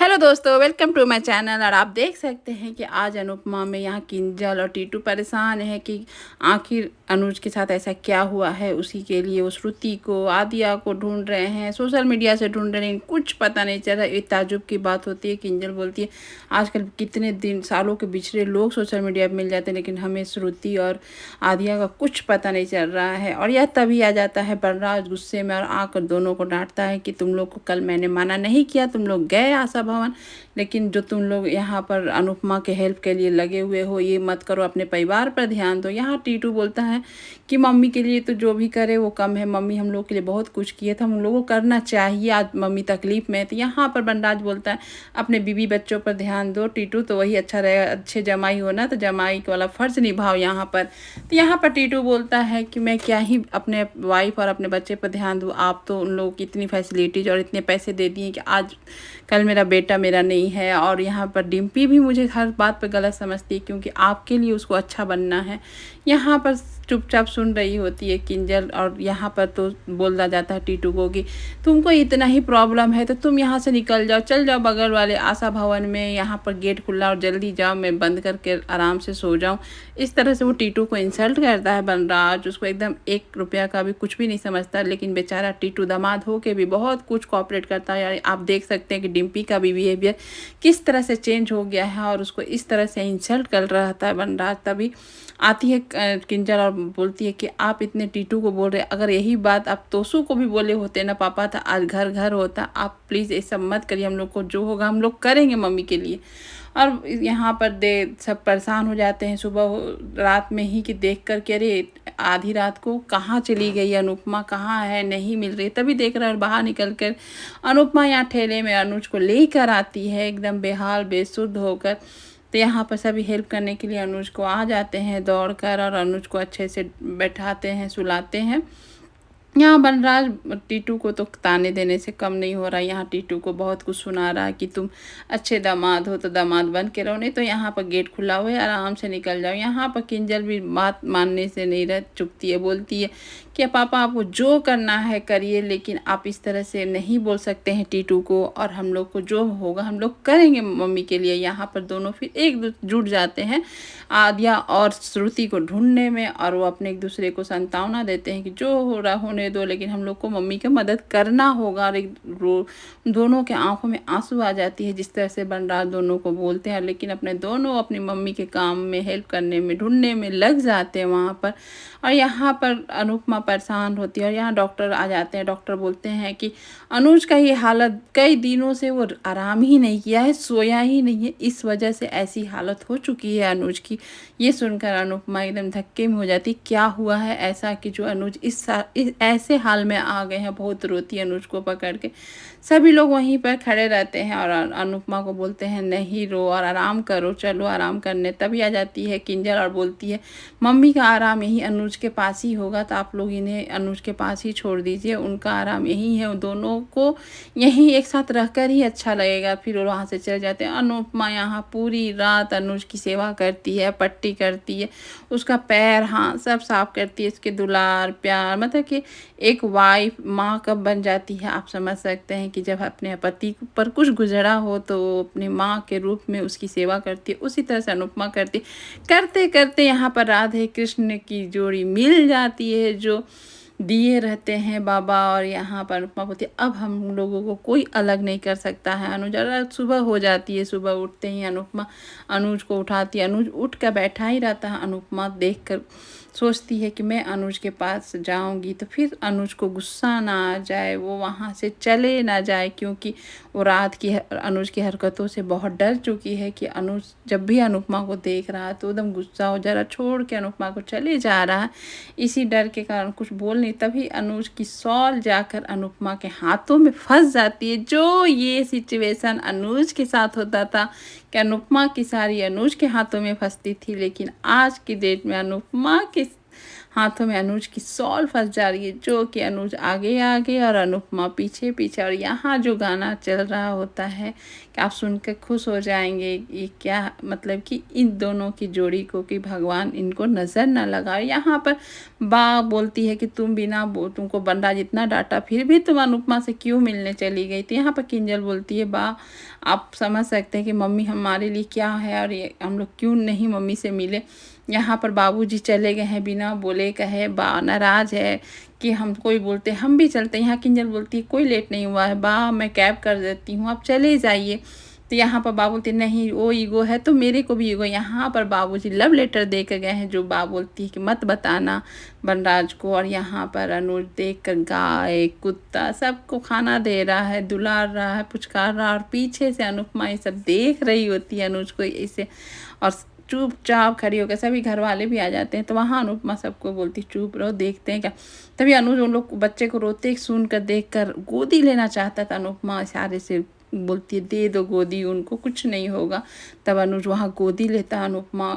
Hello दोस्तों, welcome to my channel. और आप देख सकते हैं कि आज अनुपमा में यहाँ किंजल और टीटू परेशान है कि आखिर अनुज के साथ ऐसा क्या हुआ है। उसी के लिए वो श्रुति को, आदिया को ढूंढ रहे हैं, सोशल मीडिया से ढूंढ रहे हैं, कुछ पता नहीं चल रहा। ये ताज्जुब की बात होती है। किंजल बोलती है आजकल कितने दिन सालों के बिछड़े लोग सोशल मीडिया पर मिल जाते हैं, लेकिन हमें श्रुति और आदिया का कुछ पता नहीं चल रहा है। और यह तभी आ जाता है बलराज गुस्से में और आकर दोनों को डांटता है कि तुम लोग को कल मैंने मना नहीं किया, तुम लोग गए आशा भवन, लेकिन जो तुम लोग यहाँ पर अनुपमा के हेल्प के लिए लगे हुए हो ये मत करो, अपने परिवार पर ध्यान दो। यहाँ टीटू बोलता है कि मम्मी के लिए तो जो भी करे वो कम है, मम्मी हम लोग के लिए बहुत कुछ किए थे, हम लोगों को करना चाहिए, आज मम्मी तकलीफ में है। तो यहाँ पर बनराज बोलता है अपने बीवी बच्चों पर ध्यान दो टीटू, तो वही अच्छा रहेगा, अच्छे जमाई हो ना, तो जमाई वाला फर्ज निभाओ यहाँ पर। तो यहाँ पर टीटू बोलता है कि मैं क्या ही अपने वाइफ और अपने बच्चे पर ध्यान दूँ, आप तो उन लोगों की इतनी फैसिलिटीज़ और इतने पैसे दे दिए कि आज कल मेरा बेटा मेरा नहीं है। और यहाँ पर डिम्पी भी मुझे हर बात पर गलत समझती है क्योंकि आपके लिए उसको अच्छा बनना है। यहाँ पर चुपचाप सुन रही होती है किंजल। और यहाँ पर तो बोला जाता है टीटू को कि तुमको इतना ही प्रॉब्लम है तो तुम यहाँ से निकल जाओ, चल जाओ बगल वाले आशा भवन में, यहाँ पर गेट खुला और जल्दी जाओ, मैं बंद करके आराम से सो जाऊँ। इस तरह से वो टीटू को इंसल्ट करता है बनराज। उसको एकदम 1 रुपया का भी कुछ भी नहीं समझता, लेकिन बेचारा टीटू दामाद हो के भी बहुत कुछ कोऑपरेट करता है। यार आप देख सकते हैं कि डिम्पी का भी बिहेवियर किस तरह से चेंज हो गया है और उसको इस तरह से इंसल्ट कर रहा था बनराज। तभी आती है किंजल और बोलती है कि आप इतने टीटू को बोल रहे हैं, अगर यही बात आप तोसू को भी बोले होते ना पापा, था आज घर घर होता। आप प्लीज़ ये सब मत करिए, हम लोग को जो होगा हम लोग करेंगे मम्मी के लिए। और यहाँ पर सब परेशान हो जाते हैं सुबह रात में ही कि देख कर के अरे आधी रात को कहाँ चली गई अनुपमा, कहाँ है, नहीं मिल रही। तभी देख रहा है बाहर निकल कर अनुपमा यहाँ ठेले में अनुज को लेकर आती है एकदम बेहाल बेसुध होकर। तो यहाँ पर सभी हेल्प करने के लिए अनुज को आ जाते हैं दौड़कर और अनुज को अच्छे से बैठाते हैं, सुलाते हैं। यहाँ बनराज टीटू को तो ताने देने से कम नहीं हो रहा। यहाँ टीटू को बहुत कुछ सुना रहा है कि तुम अच्छे दामाद हो तो दामाद बन के रहो, नहीं तो यहाँ पर गेट खुला हुआ है, आराम से निकल जाओ। यहाँ पर किंजल भी बात मानने से नहीं रह चुकती है, बोलती है कि पापा आपको जो करना है करिए, लेकिन आप इस तरह से नहीं बोल सकते हैं टीटू को, और हम लोग को जो होगा हम लोग करेंगे मम्मी के लिए। यहाँ पर दोनों फिर जुट जाते हैं आद्या और श्रुति को ढूंढने में, और वो अपने एक दूसरे को सांत्वना देते हैं कि जो हो रहा होने दो, लेकिन हम लोग को मम्मी की मदद करना होगा। और दोनों के आंखों में आंसू आ जाती है जिस तरह से बनराज दोनों को बोलते हैं, लेकिन अपने दोनों अपनी मम्मी के काम में हेल्प करने में ढूंढने में लग जाते हैं वहाँ पर। और यहाँ पर अनुपमा परेशान होती है और यहाँ डॉक्टर आ जाते हैं। डॉक्टर बोलते हैं कि अनुज का ये हालत कई दिनों से वो आराम ही नहीं किया है, सोया ही नहीं है, इस वजह से ऐसी हालत हो चुकी है अनुज की। ये सुनकर अनुपमा एकदम धक्के में हो जाती, क्या हुआ है ऐसा कि जो अनुज इस ऐसे हाल में आ गए हैं। बहुत रोती है अनुज को पकड़ के। सभी लोग वहीं पर खड़े रहते हैं और अनुपमा को बोलते हैं नहीं रो और आराम करो, चलो आराम करने। तभी आ जाती है किंजल और बोलती है मम्मी का आराम यही अनुज के पास ही होगा, तो आप लोग इन्हें अनुज के पास ही छोड़ दीजिए, उनका आराम यही है, दोनों को यहीं एक साथ रहकर ही अच्छा लगेगा। फिर वो वहाँ से चले जाते हैं। अनुपमा यहाँ पूरी रात अनुज की सेवा करती है, पट्टी करती है, उसका पैर हाथ सब साफ करती है, इसके दुलार प्यार, मतलब कि एक वाइफ माँ कब बन जाती है आप समझ सकते हैं कि जब अपने पति पर कुछ गुजरा हो तो अपनी माँ के रूप में उसकी सेवा करती है। उसी तरह से अनुपमा करती करते करते यहाँ पर राधे कृष्ण की जोड़ी मिल जाती है जो दिए रहते हैं बाबा। और यहाँ पर अनुपमा बोलती है अब हम लोगों को कोई अलग नहीं कर सकता है अनुज। और सुबह हो जाती है, सुबह उठते ही अनुपमा अनुज को उठाती है। अनुज उठ कर बैठा ही रहता है। अनुपमा देख कर सोचती है कि मैं अनुज के पास जाऊंगी तो फिर अनुज को गुस्सा ना आ जाए, वो वहाँ से चले ना जाए, क्योंकि वो रात की अनुज की हरकतों से बहुत डर चुकी है कि अनुज जब भी अनुपमा को देख रहा है तो एकदम गुस्सा हो जा रहा, छोड़ के अनुपमा को चले जा रहा है। इसी डर के कारण कुछ बोल नहीं। तभी अनुज की शॉल जाकर अनुपमा के हाथों में फंस जाती है। जो ये सिचुएशन अनुज के साथ होता था कि अनुपमा की साड़ी अनुज के हाथों में फंसती थी, लेकिन आज की डेट में अनुपमा के हाथों में अनुज की शॉल फंस जा रही है, जो कि अनुज आगे आगे और अनुपमा पीछे पीछे। और यहाँ जो गाना चल रहा होता है कि आप सुनकर खुश हो जाएंगे, ये क्या मतलब कि इन दोनों की जोड़ी को कि भगवान इनको नज़र न लगाए। यहाँ पर बा बोलती है कि तुम बिना तुमको बनराज इतना डांटा, फिर भी तुम अनुपमा से क्यों मिलने चली गई। तो यहाँ पर किंजल बोलती है, बा आप समझ सकते हैं कि मम्मी हमारे लिए क्या है और ये हम लोग क्यों नहीं मम्मी से मिले। यहाँ पर बाबूजी चले गए हैं बिना बोले कहे, बा नाराज़ है कि हम कोई बोलते हम भी चलते हैं। यहाँ किंजल बोलती है कोई लेट नहीं हुआ है बा, मैं कैब कर देती हूँ, आप चले जाइए। तो यहाँ पर बा बोलती नहीं वो ईगो है तो मेरे को भी ईगो। यहाँ पर बाबूजी लव लेटर दे कर गए हैं, जो बा बोलती है कि मत बताना बनराज को। और यहाँ पर अनुज देख कर गाय कुत्ता सबको खाना दे रहा है, दुलार रहा है, पुचकार रहा है। और पीछे से अनुपमा ये सब देख रही होती है अनुज को इसे, और चुपचाप खड़ी होकर सभी घर वाले भी आ जाते हैं। तो वहाँ अनुपमा सबको बोलती चुप रहो देखते हैं क्या। तभी अनुज उन लोग बच्चे को रोते सुन कर देख कर गोदी लेना चाहता था। अनुपमा इशारे से बोलती है दे दो गोदी, उनको कुछ नहीं होगा। तब अनुज वहाँ गोदी लेता है अनुपमा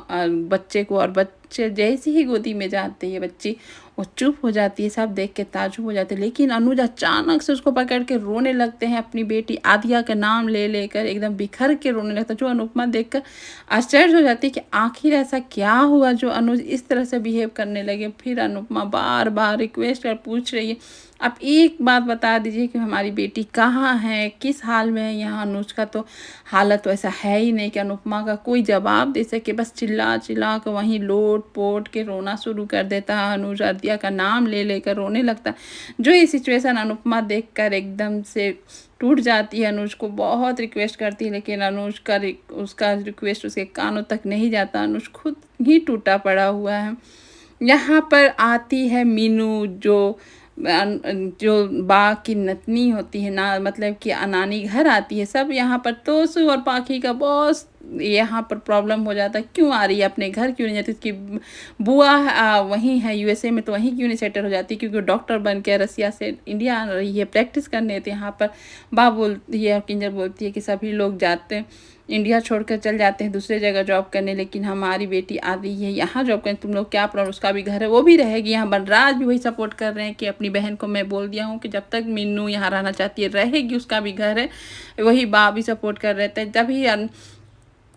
बच्चे को, और बच्चे जैसे ही गोदी में जाते हैं बच्ची वो चुप हो जाती है, सब देख के ताज्जुब हो जाते हैं। लेकिन अनुज अचानक से उसको पकड़ के रोने लगते हैं, अपनी बेटी आदिया का नाम ले लेकर एकदम बिखर के रोने लगता है। जो अनुपमा देखकर आश्चर्य हो जाती है कि आखिर ऐसा क्या हुआ जो अनुज इस तरह से बिहेव करने लगे। फिर अनुपमा बार बार रिक्वेस्ट कर पूछ रही है, आप एक बात बता दीजिए कि हमारी बेटी कहाँ है, किस हाल में है। यहाँ अनुज का तो हालत वैसा है ही नहीं कि अनुपमा का कोई जवाब दे सके, बस चिल्ला चिल्ला कर वहीं लोट पोट के रोना शुरू कर देता है। अनुज आदिया का नाम ले लेकर रोने लगता है। जो ये सिचुएशन अनुपमा देखकर एकदम से टूट जाती है, अनुज को बहुत रिक्वेस्ट करती है, लेकिन अनुज का उसका रिक्वेस्ट उसके कानों तक नहीं जाता। अनुज खुद ही टूटा पड़ा हुआ है। यहाँ पर आती है मीनू, जो बा की नतनी होती है ना, मतलब कि नानी घर आती है। सब यहाँ पर तोसू और पाखी का बहुत यहाँ पर प्रॉब्लम हो जाता है, क्यों आ रही है अपने घर, क्यों नहीं जाती। उसकी बुआ वहीं है यूएसए में, तो वहीं क्यों नहीं सेटल हो जाती, क्योंकि डॉक्टर बन के रसिया से इंडिया आ रही है प्रैक्टिस करने। तो यहाँ पर बा बोलती है और किंजल बोलती है कि सभी लोग जाते हैं इंडिया छोड़कर चल जाते हैं दूसरे जगह जॉब करने, लेकिन हमारी बेटी आ रही है यहाँ जॉब करने, तुम लोग क्या प्रॉब्लम, उसका भी घर है वो भी रहेगी यहाँ। बनराज भी वही सपोर्ट कर रहे हैं कि अपनी बहन को मैं बोल दिया हूँ कि जब तक मीनू यहाँ रहना चाहती है रहेगी, उसका भी घर है। वही बा भी सपोर्ट कर रहे थे। तभी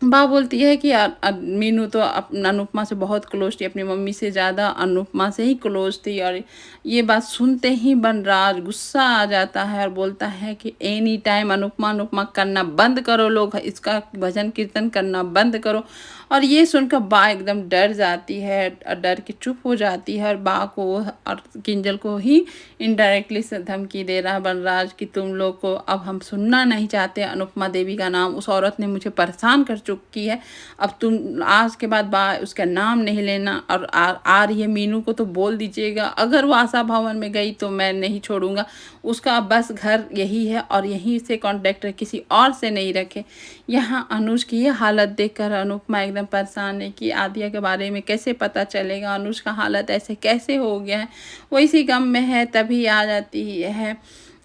बा बोलती है कि मीनू तो अनुपमा से बहुत क्लोज थी, अपनी मम्मी से ज़्यादा अनुपमा से ही क्लोज थी। और ये बात सुनते ही बनराज गुस्सा आ जाता है और बोलता है कि एनी टाइम अनुपमा अनुपमा करना बंद करो, लोग इसका भजन कीर्तन करना बंद करो। और ये सुनकर बा एकदम डर जाती है और डर के चुप हो जाती है। और बा को और किंजल को ही इनडायरेक्टली से धमकी दे रहा है बनराज कि तुम लोग को अब हम सुनना नहीं चाहते अनुपमा देवी का नाम, उस औरत ने मुझे परेशान कर चुकी है, अब तुम आज के बाद बा उसका नाम नहीं लेना। और आ रही है मीनू को तो बोल दीजिएगा, अगर वो आशा भवन में गई तो मैं नहीं छोड़ूंगा, उसका बस घर यही है और यहीं से कॉन्टेक्ट है, किसी और से नहीं रखे। यहाँ अनुज की ये हालत देखकर अनुपमा एकदम परेशान है कि आदिया के बारे में कैसे पता चलेगा, अनुज का हालत ऐसे कैसे हो गया है। वो इसी गम में है। तभी आ जाती है,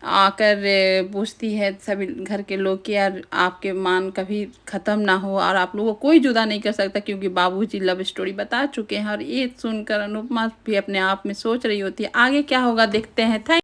आकर पूछती है सभी घर के लोग कि यार आपके मान कभी ख़त्म ना हो और आप लोगों को कोई जुदा नहीं कर सकता, क्योंकि बाबूजी लव स्टोरी बता चुके हैं। और ये सुनकर अनुपमा भी अपने आप में सोच रही होती है आगे क्या होगा, देखते हैं। थैंक